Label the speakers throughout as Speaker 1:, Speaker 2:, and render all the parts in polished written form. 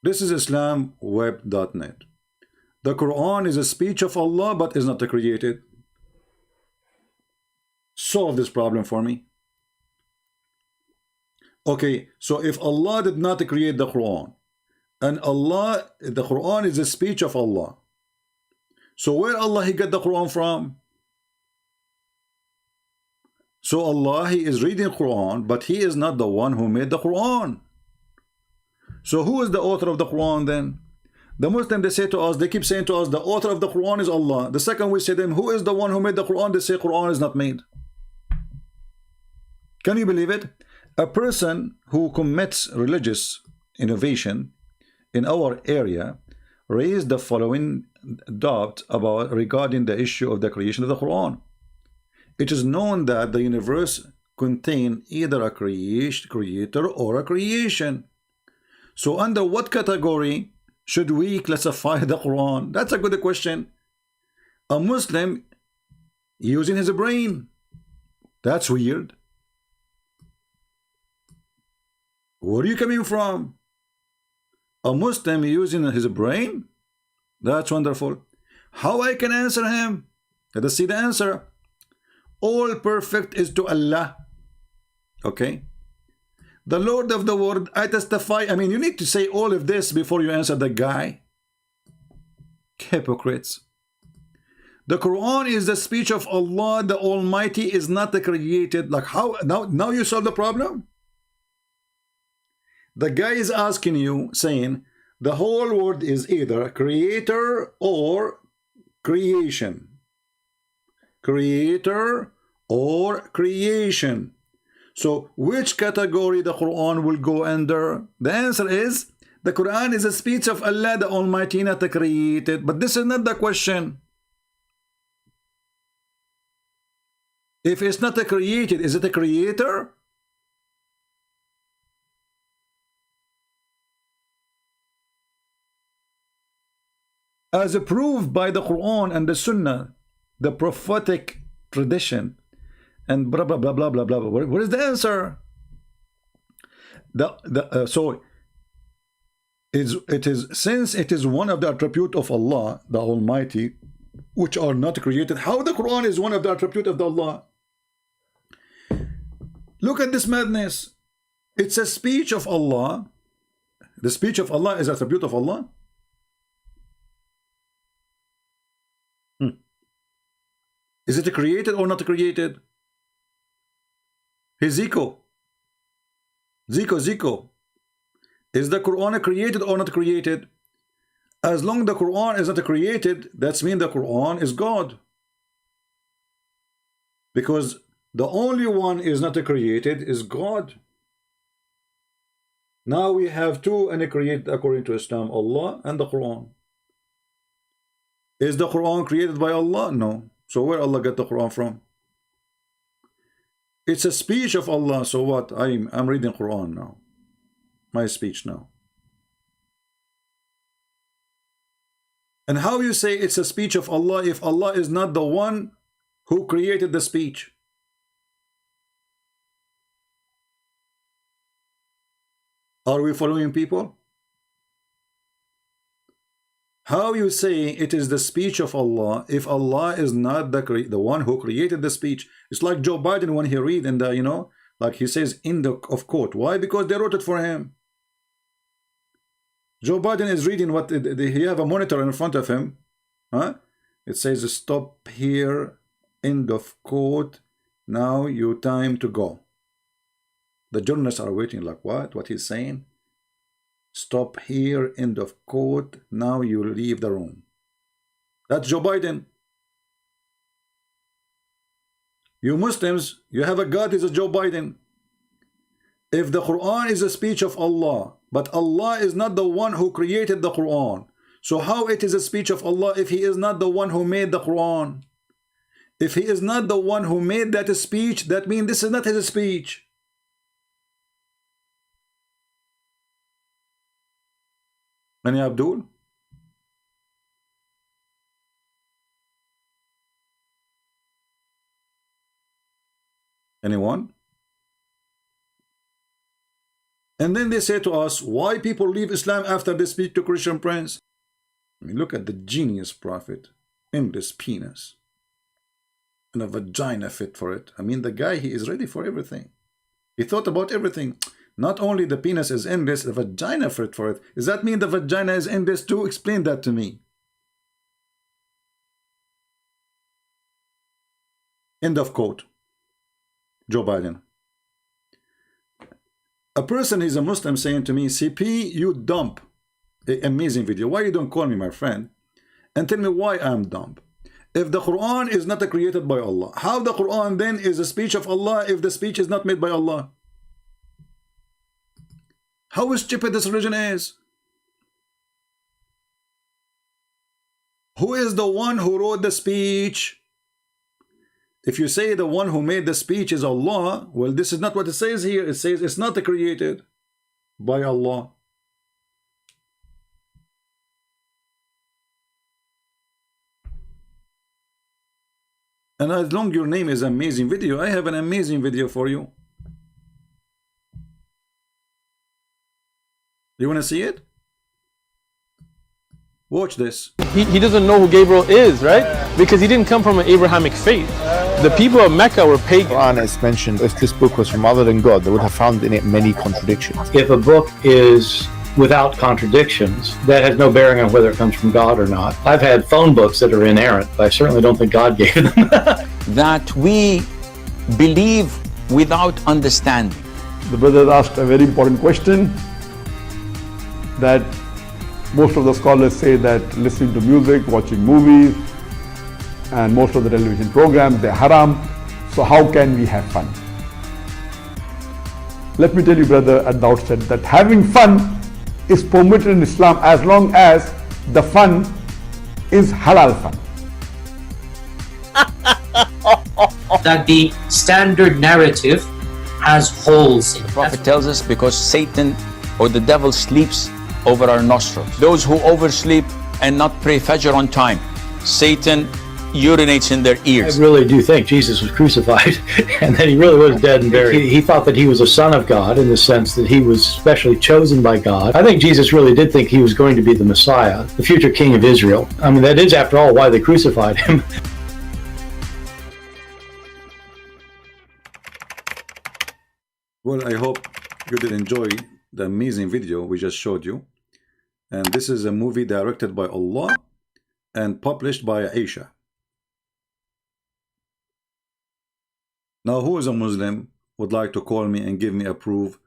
Speaker 1: This is islamweb.net. The Quran is a speech of Allah but is not created. Solve this problem for me. Okay, so if Allah did not create the Quran, and the Quran is a speech of Allah, so where Allah he get the Quran from? So Allah, he is reading Quran, but he is not the one who made the Quran. So who is the author of the Quran then? The Muslims, they say to us, they keep saying to us, the author of the Quran is Allah. The second we say to them, who is the one who made the Quran? They say Quran is not made. Can you believe it? A person who commits religious innovation in our area raised the following doubt regarding the issue of the creation of the Quran. It is known that the universe contains either a creator or a creation. So under what category should we classify the Quran? That's a good question. A Muslim using his brain. That's weird. Where are you coming from? A Muslim using his brain? That's wonderful. How I can answer him? Let us see the answer. All perfect is to Allah. Okay. The Lord of the world, I testify. I mean, you need to say all of this before you answer the guy. Hypocrites. The Quran is the speech of Allah. The Almighty is not the created. Like how? Now you solve the problem? The guy is asking you, saying, the whole world is either creator or creation. Creator or creation. So which category the Quran will go under? The answer is, the Quran is a speech of Allah, the Almighty, not the created. But this is not the question. If it's not a created, is it a creator? As approved by the Quran and the Sunnah, the prophetic tradition, and blah blah blah blah blah blah. What is the answer? So it is since it is one of the attributes of Allah, the Almighty, which are not created. How the Quran is one of the attributes of the Allah? Look at this madness. It's a speech of Allah. The speech of Allah is an attribute of Allah. Is it created or not created? Hey Zico. Zico. Is the Quran created or not created? As long as the Quran is not created, that means the Quran is God. Because the only one is not created is God. Now we have two uncreated according to Islam, Allah and the Quran. Is the Quran created by Allah? No. So where Allah get the Quran from? It's a speech of Allah. So what? I'm reading Quran now. My speech now. And how you say it's a speech of Allah if Allah is not the one who created the speech? Are we following people? How you say it is the speech of Allah if Allah is not the one who created the speech? It's like Joe Biden when he read in the, you know, like he says in the of quote. Why? Because they wrote it for him. Joe Biden is reading what he have a monitor in front of him. Huh? It says stop here, end of quote. Now you time to go. The journalists are waiting like what? What he's saying? Stop here, end of quote. Now you leave the room. That's Joe Biden. You Muslims, you have a God is a Joe Biden. If the Quran is a speech of Allah, but Allah is not the one who created the Quran, so how it is a speech of Allah if he is not the one who made the Quran? If he is not the one who made that speech, that means this is not his speech. Any Abdul? Anyone? And then they say to us, why people leave Islam after they speak to Christian prince? I mean, look at the genius prophet in this penis. And a vagina fit for it. I mean, the guy, he is ready for everything. He thought about everything. Not only the penis is in this, the vagina fit for it. Does that mean the vagina is in this too? Explain that to me. End of quote. Joe Biden. A person is a Muslim saying to me, CP, you dump. Amazing video. Why you don't call me my friend and tell me why I'm dumb? If the Quran is not created by Allah, how the Quran then is a speech of Allah if the speech is not made by Allah? How stupid this religion is. Who is the one who wrote the speech? If you say the one who made the speech is Allah, well, this is not what it says here. It says it's not created by Allah. And as long your name is amazing video, I have an amazing video for you. You want to see it? Watch this.
Speaker 2: He doesn't know who Gabriel is, right? Because he didn't come from an Abrahamic faith. The people of Mecca were pagan.
Speaker 3: Quran is mentioned, if this book was from other than God, they would have found in it many contradictions.
Speaker 4: If a book is without contradictions, that has no bearing on whether it comes from God or not. I've had phone books that are inerrant, but I certainly don't think God gave them.
Speaker 5: That we believe without understanding.
Speaker 6: The brother asked a very important question, that most of the scholars say that listening to music, watching movies, and most of the television programs, they're haram. So how can we have fun? Let me tell you, brother, at the outset that having fun is permitted in Islam as long as the fun is halal fun.
Speaker 7: That the standard narrative has holes in it.
Speaker 5: The Prophet tells us because Satan or the devil sleeps over our nostrils. Those who oversleep and not pray Fajr on time, Satan urinates in their ears.
Speaker 4: I really do think Jesus was crucified and that he really was dead and buried. He thought that he was a son of God in the sense that he was specially chosen by God. I think Jesus really did think he was going to be the Messiah, the future king of Israel. I mean, that is, after all, why they crucified him.
Speaker 1: Well, I hope you did enjoy the amazing video we just showed you. And this is a movie directed by Allah and published by Aisha. Now, who is a Muslim would like to call me and give me a proof,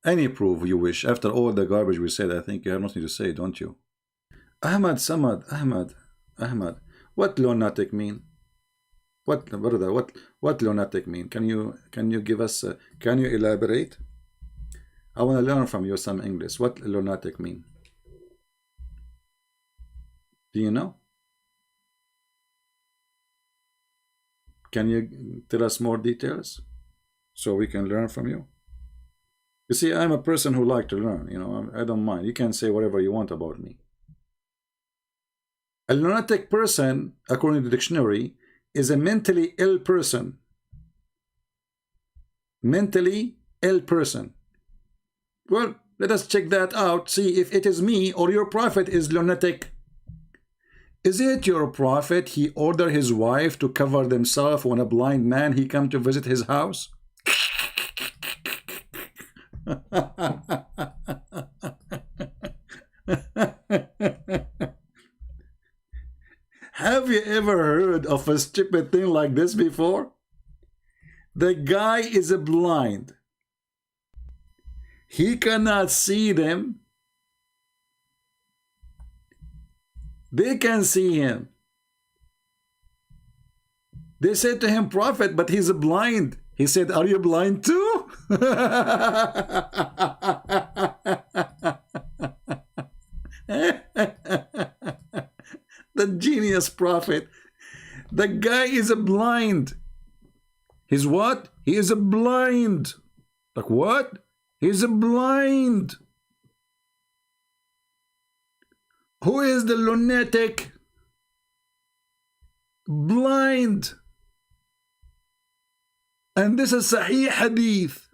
Speaker 1: any proof you wish? After all the garbage we said, I think you have nothing to say, don't you? Ahmad, Samad, Ahmad. What lunatic mean? What, brother? What lunatic mean? Can you give us? Can you elaborate? I want to learn from you some English. What lunatic mean? Do you know? Can you tell us more details so we can learn from you? You see, I'm a person who like to learn. You know, I don't mind. You can say whatever you want about me. A lunatic person, according to the dictionary, is a mentally ill person. Mentally ill person. Well, let us check that out. See if it is me or your prophet is lunatic. Is it your prophet? He ordered his wife to cover themselves when a blind man he come to visit his house? Have you ever heard of a stupid thing like this before? The guy is blind. He cannot see them. They can see him. They said to him, prophet, but he's blind. He said, are you blind too? The genius prophet. The guy is blind. He's what? He is blind. Like what? He's blind. Who is the lunatic? Blind. And this is Sahih Hadith.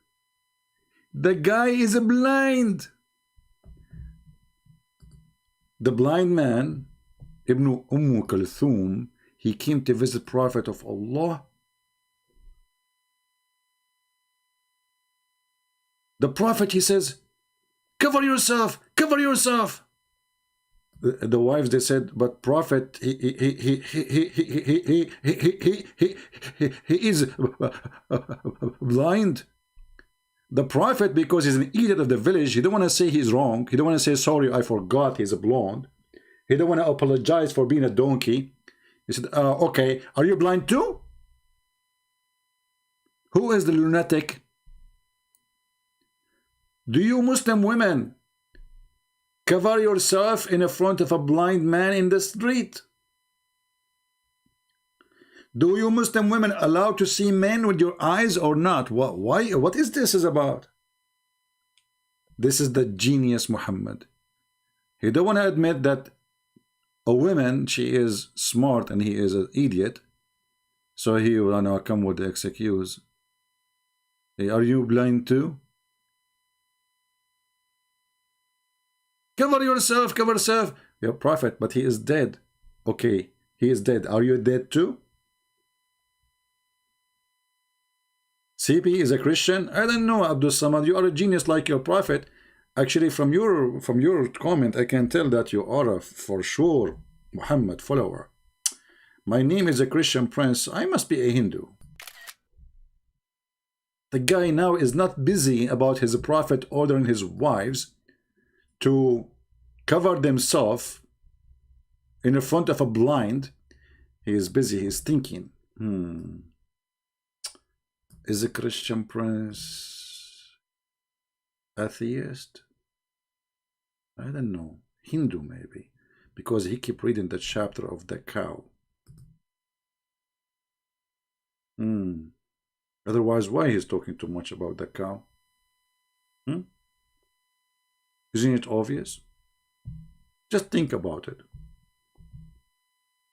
Speaker 1: The guy is blind. The blind man, Ibn Kulthum, he came to visit Prophet of Allah. The Prophet, he says, cover yourself, cover yourself. The wives, they said, but Prophet, he is blind. The Prophet, because he's an idiot of the village, he don't want to say he's wrong. He don't want to say, sorry, I forgot he's a blonde. He don't want to apologize for being a donkey. He said, okay, are you blind too? Who is the lunatic? Do you Muslim women cover yourself in front of a blind man in the street? Do you Muslim women allow to see men with your eyes or not? Why? What is this about? This is the genius Muhammad. He don't want to admit that a woman, she is smart and he is an idiot. So he will now come with the excuse. Hey, are you blind too? Cover yourself, cover yourself. Your Prophet, but he is dead. Okay, he is dead. Are you dead too? CP is a Christian? I don't know, Abdul Samad. You are a genius like your Prophet. Actually, from your comment, I can tell that you are a, for sure, Muhammad follower. My name is a Christian prince. I must be a Hindu. The guy now is not busy about his Prophet ordering his wives to cover themselves in front of a blind. He is busy. He is thinking. Is a Christian prince atheist? I don't know. Hindu maybe, because he keep reading the chapter of the cow. Otherwise, why he's talking too much about the cow? Isn't it obvious? Just think about it.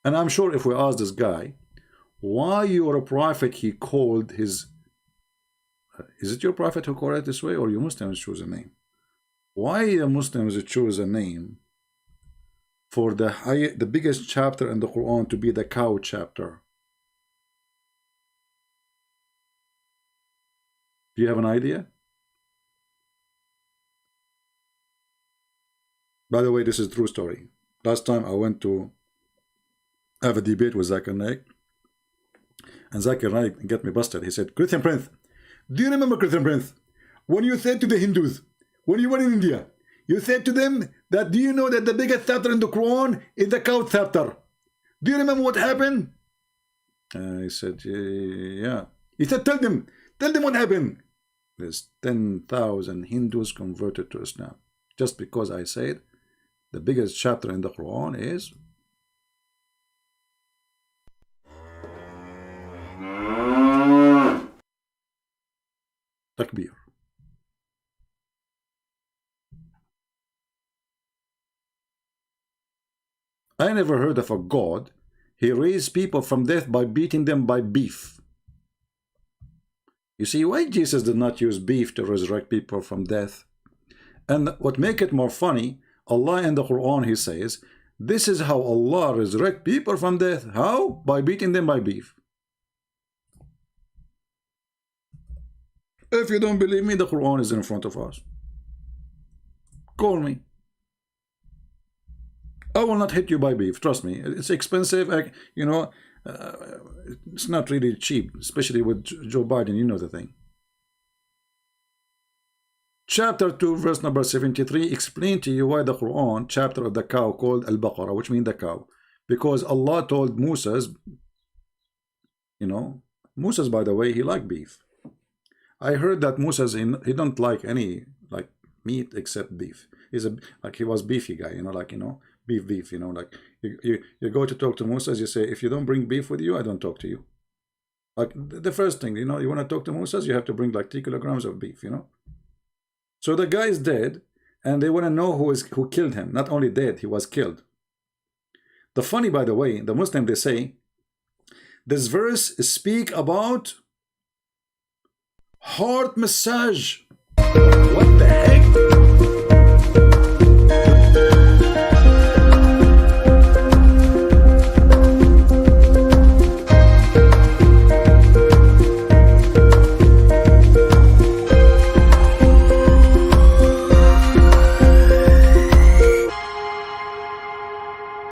Speaker 1: And I'm sure if we ask this guy, why your Prophet he called his... is it your Prophet who called it this way, or you Muslims choose a name? Why the Muslims choose a name for the biggest chapter in the Quran to be the cow chapter? Do you have an idea? By the way, this is a true story. Last time I went to have a debate with Zakir Naik, and Zakir Naik got me busted. He said, Christian Prince, do you remember, Christian Prince, when you said to the Hindus, when you were in India, you said to them that, do you know that the biggest chapter in the Quran is the cow chapter? Do you remember what happened? I said, yeah. He said, tell them what happened. There's 10,000 Hindus converted to Islam just because I said the biggest chapter in the Quran is Takbir. I never heard of a God. He raised people from death by beating them by beef. You see, why Jesus did not use beef to resurrect people from death? And what make it more funny, Allah in the Quran, he says, this is how Allah resurrect people from death. How? By beating them by beef. If you don't believe me, the Quran is in front of us. Call me. I will not hit you by beef. Trust me. It's expensive. You know, it's not really cheap, especially with Joe Biden. You know the thing. Chapter 2, verse number 73, explain to you why the Quran, chapter of the cow called Al-Baqarah, which means the cow. Because Allah told Moses, you know, Moses, by the way, he liked beef. I heard that Moses, he don't like any like meat except beef. He's he was beefy guy, you know, like, you know, beef, you know, like you go to talk to Moses, you say, if you don't bring beef with you, I don't talk to you. Like the first thing, you know, you want to talk to Moses, you have to bring like 3 kilograms of beef, you know. So the guy is dead, and they want to know who killed him. Not only dead, he was killed. The funny, by the way, the Muslim, they say, this verse speak about heart massage.